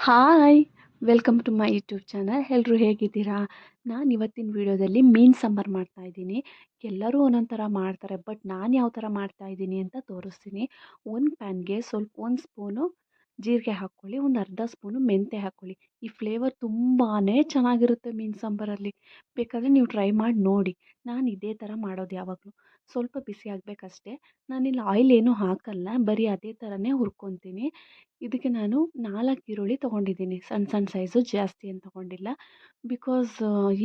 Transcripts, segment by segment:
Hi welcome to my YouTube channel. ಎಲ್ಲರೂ ಹೇಗಿದ್ದೀರಾ? ನಾನು ಇವತ್ತಿನ ವಿಡಿಯೋದಲ್ಲಿ ಮೀನು ಸಾಂಬಾರು ಮಾಡ್ತಾಯಿದ್ದೀನಿ. ಎಲ್ಲರೂ ಒಂದೊಂದು ಥರ ಮಾಡ್ತಾರೆ, ಬಟ್ ನಾನು ಯಾವ ಥರ ಮಾಡ್ತಾಯಿದ್ದೀನಿ ಅಂತ ತೋರಿಸ್ತೀನಿ. ಒಂದು ಪ್ಯಾನ್ಗೆ ಒಂದು ಸ್ಪೂನು ಜೀರಿಗೆ ಹಾಕ್ಕೊಳ್ಳಿ, ಒಂದು ಅರ್ಧ ಸ್ಪೂನು ಮೆಂತ್ಯ ಹಾಕ್ಕೊಳ್ಳಿ. ಈ ಫ್ಲೇವರ್ ತುಂಬಾ ಚೆನ್ನಾಗಿರುತ್ತೆ ಮೀನು ಸಾಂಬಾರಲ್ಲಿ. ಬೇಕಾದರೆ ನೀವು ಟ್ರೈ ಮಾಡಿ ನೋಡಿ. ನಾನು ಇದೇ ಥರ ಮಾಡೋದು ಯಾವಾಗಲೂ. ಸ್ವಲ್ಪ ಬಿಸಿ ಆಗಬೇಕಷ್ಟೇ. ನಾನಿಲ್ಲಿ ಆಯಿಲ್ ಏನೂ ಹಾಕಲ್ಲ, ಬರೀ ಅದೇ ಥರನೇ ಹುರ್ಕೊತೀನಿ. ಇದಕ್ಕೆ ನಾನು 4 ಈರುಳ್ಳಿ ತೊಗೊಂಡಿದ್ದೀನಿ. ಸಣ್ಣ ಸಣ್ಣ ಸೈಜು, ಜಾಸ್ತಿ ಏನು ತೊಗೊಂಡಿಲ್ಲ. ಬಿಕಾಸ್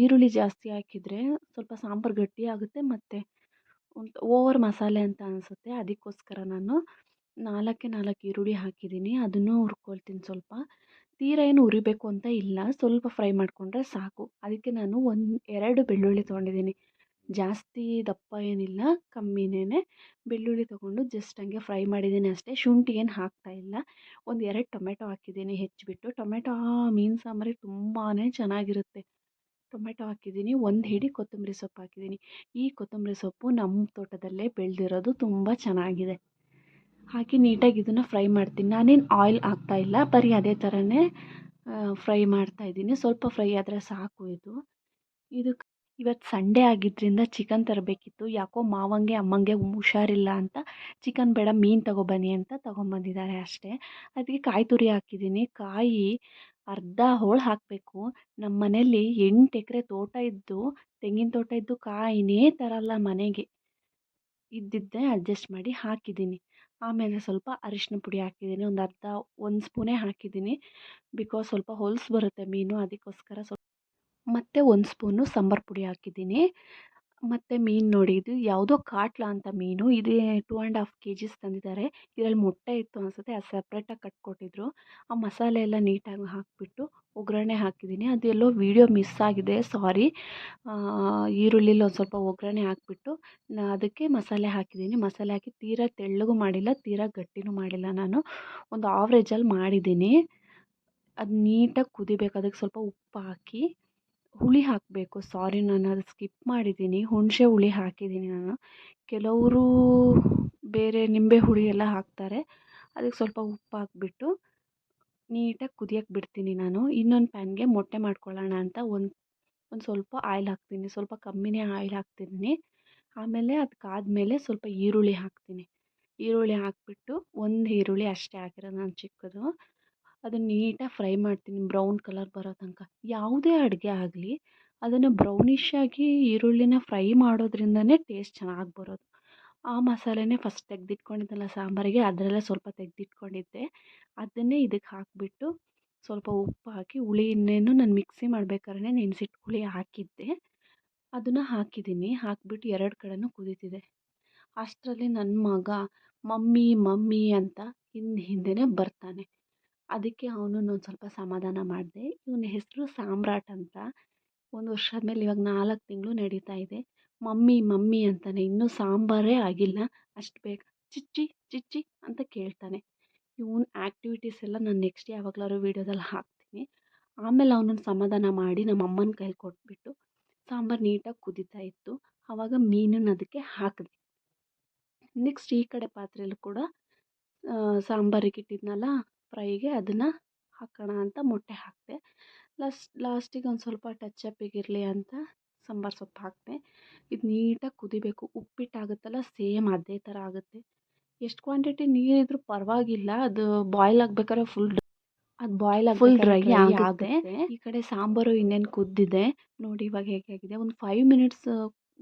ಈರುಳ್ಳಿ ಜಾಸ್ತಿ ಹಾಕಿದರೆ ಸ್ವಲ್ಪ ಸಾಂಬಾರು ಗಟ್ಟಿ ಆಗುತ್ತೆ ಮತ್ತು ಒಂದು ಓವರ್ ಮಸಾಲೆ ಅಂತ ಅನಿಸುತ್ತೆ. ಅದಕ್ಕೋಸ್ಕರ ನಾನು 4 ಈರುಳ್ಳಿ ಹಾಕಿದ್ದೀನಿ. ಅದನ್ನು ಹುರ್ಕೊಳ್ತೀನಿ ಸ್ವಲ್ಪ. ತೀರಾ ಏನು ಉರಿಬೇಕು ಅಂತ ಇಲ್ಲ, ಸ್ವಲ್ಪ ಫ್ರೈ ಮಾಡಿಕೊಂಡ್ರೆ ಸಾಕು. ಅದಕ್ಕೆ ನಾನು 2 ಬೆಳ್ಳುಳ್ಳಿ ತೊಗೊಂಡಿದ್ದೀನಿ. ಜಾಸ್ತಿ ದಪ್ಪ ಏನಿಲ್ಲ, ಕಮ್ಮಿನೇ ಬೆಳ್ಳುಳ್ಳಿ ತೊಗೊಂಡು ಜಸ್ಟ್ ಹಂಗೆ ಫ್ರೈ ಮಾಡಿದ್ದೀನಿ ಅಷ್ಟೇ. ಶುಂಠಿ ಏನು ಹಾಕ್ತಾಯಿಲ್ಲ. 2 ಟೊಮೆಟೊ ಹಾಕಿದ್ದೀನಿ ಹೆಚ್ಚಿಬಿಟ್ಟು. ಟೊಮೆಟೊ ಮೀನು ಸಾಂಬಾರಿಗೆ ತುಂಬಾ ಚೆನ್ನಾಗಿರುತ್ತೆ. ಟೊಮೆಟೊ ಹಾಕಿದ್ದೀನಿ. 1 ಹಿಡಿ ಕೊತ್ತಂಬರಿ ಸೊಪ್ಪು ಹಾಕಿದ್ದೀನಿ. ಈ ಕೊತ್ತಂಬರಿ ಸೊಪ್ಪು ನಮ್ಮ ತೋಟದಲ್ಲೇ ಬೆಳೆದಿರೋದು, ತುಂಬ ಚೆನ್ನಾಗಿದೆ. ಹಾಕಿ ನೀಟಾಗಿ ಇದನ್ನು ಫ್ರೈ ಮಾಡ್ತೀನಿ. ನಾನೇನು ಆಯಿಲ್ ಹಾಕ್ತಾಯಿಲ್ಲ, ಬರೀ ಅದೇ ಥರನೇ ಫ್ರೈ ಮಾಡ್ತಾಯಿದ್ದೀನಿ. ಸ್ವಲ್ಪ ಫ್ರೈ ಆದರೆ ಸಾಕು. ಇದಕ್ಕೆ ಇವತ್ತು ಸಂಡೇ ಆಗಿದ್ದರಿಂದ ಚಿಕನ್ ತರಬೇಕಿತ್ತು. ಯಾಕೋ ಮಾವಂಗೆ ಅಮ್ಮಂಗೆ ಹುಷಾರಿಲ್ಲ ಅಂತ ಚಿಕನ್ ಬೇಡ ಮೀನು ತಗೊಬನ್ನಿ ಅಂತ ತೊಗೊಂಬಂದಿದ್ದಾರೆ ಅಷ್ಟೇ. ಅದಕ್ಕೆ ಕಾಯಿ ತುರಿ ಹಾಕಿದ್ದೀನಿ. ಕಾಯಿ ಅರ್ಧ ಹೋಳು ಹಾಕಬೇಕು. ನಮ್ಮ ಮನೇಲಿ 8 ಎಕರೆ ತೋಟ ಇದ್ದು, ತೆಂಗಿನ ತೋಟ ಇದ್ದು ಕಾಯಿನೇ ತರಲ್ಲ ಮನೆಗೆ. ಇದ್ದಿದ್ದೇ ಅಡ್ಜಸ್ಟ್ ಮಾಡಿ ಹಾಕಿದ್ದೀನಿ. ಆಮೇಲೆ ಸ್ವಲ್ಪ ಅರಿಶಿನ ಪುಡಿ ಹಾಕಿದ್ದೀನಿ. ಒಂದು ಸ್ಪೂನೇ ಹಾಕಿದ್ದೀನಿ. ಬಿಕಾಸ್ ಸ್ವಲ್ಪ ಹೊಲಸು ಬರುತ್ತೆ ಮೀನು, ಅದಕ್ಕೋಸ್ಕರ ಮತ್ತು 1 ಸ್ಪೂನು ಸಾಂಬಾರು ಪುಡಿ ಹಾಕಿದ್ದೀನಿ. ಮತ್ತು ಮೀನು ನೋಡಿ, ಇದು ಯಾವುದೋ ಕಾಟ್ಲಾ ಅಂತ ಮೀನು. ಇದೇ 2.5 kgs ತಂದಿದ್ದಾರೆ. ಇದರಲ್ಲಿ ಮೊಟ್ಟೆ ಇತ್ತು ಅನಿಸುತ್ತೆ, ಅದು ಸಪ್ರೇಟಾಗಿ ಕಟ್ಕೊಟ್ಟಿದ್ರು. ಆ ಮಸಾಲೆ ಎಲ್ಲ ನೀಟಾಗಿ ಹಾಕಿಬಿಟ್ಟು ಒಗ್ಗರಣೆ ಹಾಕಿದ್ದೀನಿ. ಅದೆಲ್ಲೋ ವೀಡಿಯೋ ಮಿಸ್ ಆಗಿದೆ, ಸಾರಿ. ಈರುಳ್ಳಿಲಿ ಒಂದು ಸ್ವಲ್ಪ ಒಗ್ಗರಣೆ ಹಾಕಿಬಿಟ್ಟು ಅದಕ್ಕೆ ಮಸಾಲೆ ಹಾಕಿದ್ದೀನಿ. ಮಸಾಲೆ ಹಾಕಿ ತೀರಾ ತೆಳ್ಳಗೂ ಮಾಡಿಲ್ಲ, ತೀರಾ ಗಟ್ಟಿನೂ ಮಾಡಿಲ್ಲ. ನಾನು ಒಂದು ಆವ್ರೇಜಲ್ಲಿ ಮಾಡಿದ್ದೀನಿ. ಅದು ನೀಟಾಗಿ ಕುದಿಬೇಕು. ಅದಕ್ಕೆ ಸ್ವಲ್ಪ ಉಪ್ಪು ಹಾಕಿ, ಹುಳಿ ಹಾಕಬೇಕು. ಸಾರಿ, ನಾನು ಅದು ಸ್ಕಿಪ್ ಮಾಡಿದ್ದೀನಿ. ಹುಣಸೆ ಹುಳಿ ಹಾಕಿದ್ದೀನಿ ನಾನು. ಕೆಲವರು ಬೇರೆ ನಿಂಬೆ ಹುಳಿ ಎಲ್ಲ ಹಾಕ್ತಾರೆ. ಅದಕ್ಕೆ ಸ್ವಲ್ಪ ಉಪ್ಪು ಹಾಕ್ಬಿಟ್ಟು ನೀಟಾಗಿ ಕುದಿಯೋಕ್ಕೆ ಬಿಡ್ತೀನಿ ನಾನು. ಇನ್ನೊಂದು ಪ್ಯಾನ್ಗೆ ಮೊಟ್ಟೆ ಮಾಡ್ಕೊಳ್ಳೋಣ ಅಂತ ಒಂದು ಸ್ವಲ್ಪ ಆಯಿಲ್ ಹಾಕ್ತೀನಿ. ಸ್ವಲ್ಪ ಕಮ್ಮಿನೇ ಆಯಿಲ್ ಹಾಕ್ತಿದ್ದೀನಿ. ಆಮೇಲೆ ಅದಕ್ಕಾದ್ಮೇಲೆ ಸ್ವಲ್ಪ ಈರುಳ್ಳಿ ಹಾಕ್ತೀನಿ. ಈರುಳ್ಳಿ ಹಾಕಿಬಿಟ್ಟು, 1 ಈರುಳ್ಳಿ ಅಷ್ಟೇ ಹಾಕಿರೋದು ನಾನು, ಚಿಕ್ಕದು. ಅದನ್ನು ನೀಟಾಗಿ ಫ್ರೈ ಮಾಡ್ತೀನಿ ಬ್ರೌನ್ ಕಲರ್ ಬರೋ ತನಕ. ಯಾವುದೇ ಅಡುಗೆ ಆಗಲಿ ಅದನ್ನು ಬ್ರೌನಿಷ್ ಆಗಿ ಈರುಳ್ಳಿನ ಫ್ರೈ ಮಾಡೋದ್ರಿಂದನೇ ಟೇಸ್ಟ್ ಚೆನ್ನಾಗಿ ಬರೋದು. ಆ ಮಸಾಲೆನೇ ಫಸ್ಟ್ ತೆಗೆದಿಟ್ಕೊಂಡಿದ್ದೆನಲ್ಲ ಸಾಂಬಾರಿಗೆ, ಅದರಲ್ಲೇ ಸ್ವಲ್ಪ ತೆಗೆದಿಟ್ಕೊಂಡಿದ್ದೆ. ಅದನ್ನೇ ಇದಕ್ಕೆ ಹಾಕಿಬಿಟ್ಟು ಸ್ವಲ್ಪ ಉಪ್ಪು ಹಾಕಿ, ಹುಳಿ ಇನ್ನೇನು ನಾನು ಮಿಕ್ಸಿ ಮಾಡಬೇಕಾದ್ರೆ ನೆನೆಸಿಟ್ಟು ಹುಳಿ ಹಾಕಿದ್ದೆ, ಅದನ್ನು ಹಾಕಿದ್ದೀನಿ. ಹಾಕಿಬಿಟ್ಟು 2 ಕಡೆನೂ ಕುದೀತಿದೆ. ಅಷ್ಟರಲ್ಲಿ ನನ್ನ ಮಗ ಮಮ್ಮಿ ಮಮ್ಮಿ ಅಂತ ಹಿಂದೆನೇ ಬರ್ತಾನೆ. ಅದಕ್ಕೆ ಅವನನ್ನು ಒಂದು ಸ್ವಲ್ಪ ಸಮಾಧಾನ ಮಾಡಿದೆ. ಇವನ ಹೆಸರು ಸಾಮ್ರಾಟ್ ಅಂತ. 1 ವರ್ಷ ಆದಮೇಲೆ ಇವಾಗ 4 ತಿಂಗಳು ನಡೀತಾ ಇದೆ. ಮಮ್ಮಿ ಮಮ್ಮಿ ಅಂತಾನೆ. ಇನ್ನೂ ಸಾಂಬಾರೇ ಆಗಿಲ್ಲ, ಅಷ್ಟು ಬೇಗ ಚಿಚ್ಚಿ ಚಿಚ್ಚಿ ಅಂತ ಕೇಳ್ತಾನೆ. ಇವನ ಆ್ಯಕ್ಟಿವಿಟೀಸ್ ಎಲ್ಲ ನಾನು ನೆಕ್ಸ್ಟ್ ಯಾವಾಗಲಾದ್ರು ವೀಡಿಯೋದಲ್ಲಿ ಹಾಕ್ತೀನಿ. ಆಮೇಲೆ ಅವನನ್ನು ಸಮಾಧಾನ ಮಾಡಿ ನಮ್ಮ ಅಮ್ಮನ ಕೈಲಿ ಕೊಟ್ಬಿಟ್ಟು ಸಾಂಬಾರು ನೀಟಾಗಿ ಕುದೀತಾ ಇತ್ತು. ಆವಾಗ ಮೀನನ್ನು ಅದಕ್ಕೆ ಹಾಕಿದೆ. ನೆಕ್ಸ್ಟ್ ಈ ಕಡೆ ಪಾತ್ರೆಯಲ್ಲೂ ಕೂಡ ಸಾಂಬಾರಿಗೆ ಇಟ್ಟಿದ್ನಲ್ಲ ಫ್ರೈಗೆ, ಅದನ್ನು ಹಾಕೋಣ ಅಂತ ಮೊಟ್ಟೆ ಹಾಕಿದೆ. ಲಾಸ್ಟಿಗೆ ಒಂದು ಸ್ವಲ್ಪ ಟಚಪ್ಪಿಗಿರಲಿ ಅಂತ ಸಾಂಬಾರು ಸೊಪ್ಪು ಹಾಕಿದೆ. ಇದು ನೀಟಾಗಿ ಕುದಿಬೇಕು. ಉಪ್ಪಿಟ್ಟಾಗುತ್ತಲ್ಲ, ಸೇಮ್ ಅದೇ ಥರ ಆಗುತ್ತೆ. ಎಷ್ಟು ಕ್ವಾಂಟಿಟಿ ನೀರಿದ್ರೂ ಪರವಾಗಿಲ್ಲ, ಅದು ಬಾಯ್ಲ್ ಆಗಬೇಕಾದ್ರೆ ಅದು ಬಾಯ್ಲ್ ಫುಲ್ ಡ್ರೈ ಆಗುತ್ತೆ. ಈ ಕಡೆ ಸಾಂಬಾರು ಇನ್ನೇನು ಕುದ್ದಿದೆ ನೋಡಿ. ಇವಾಗ ಹೇಗೆ ಆಗಿದೆ, ಒಂದು 5 ಮಿನಿಟ್ಸ್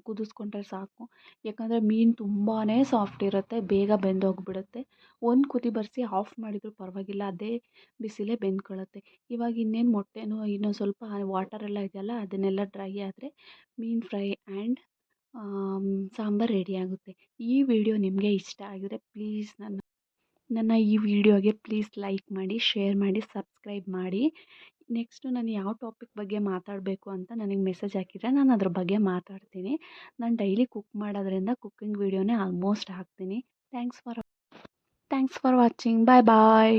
ಕುದಿಸ್ಕೊಂಡ್ರೆ ಸಾಕು. ಯಾಕಂದರೆ ಮೀನು ತುಂಬಾ ಸಾಫ್ಟ್ ಇರುತ್ತೆ, ಬೇಗ ಬೆಂದೋಗಿಬಿಡುತ್ತೆ. ಒಂದು ಕುದಿ ಬರಿಸಿ ಆಫ್ ಮಾಡಿದರೂ ಪರವಾಗಿಲ್ಲ, ಅದೇ ಬಿಸಿಲೇ ಬೆಂದ್ಕೊಳ್ಳುತ್ತೆ. ಇವಾಗ ಇನ್ನೇನು ಮೊಟ್ಟೆನೂ ಇನ್ನೊಂದು ಸ್ವಲ್ಪ ವಾಟರೆಲ್ಲ ಇದೆಯಲ್ಲ, ಅದನ್ನೆಲ್ಲ ಡ್ರೈ ಆದರೆ ಮೀನು ಫ್ರೈ ಆ್ಯಂಡ್ ಸಾಂಬಾರು ರೆಡಿ ಆಗುತ್ತೆ. ಈ ವಿಡಿಯೋ ನಿಮಗೆ ಇಷ್ಟ ಆಗಿದ್ರೆ ಪ್ಲೀಸ್ ನನ್ನ ಈ ವಿಡಿಯೋಗೆ ಪ್ಲೀಸ್ ಲೈಕ್ ಮಾಡಿ, ಶೇರ್ ಮಾಡಿ, ಸಬ್ಸ್ಕ್ರೈಬ್ ಮಾಡಿ. ನೆಕ್ಸ್ಟು ನಾನು ಯಾವ ಟಾಪಿಕ್ ಬಗ್ಗೆ ಮಾತಾಡಬೇಕು ಅಂತ ನನಗೆ ಮೆಸೇಜ್ ಹಾಕಿದರೆ ನಾನು ಅದ್ರ ಬಗ್ಗೆ ಮಾತಾಡ್ತೀನಿ. ನಾನು ಡೈಲಿ ಕುಕ್ ಮಾಡೋದ್ರಿಂದ ಕುಕ್ಕಿಂಗ್ ವಿಡಿಯೋನೇ ಆಲ್ಮೋಸ್ಟ್ ಹಾಕ್ತೀನಿ. Thanks for watching. Bye bye.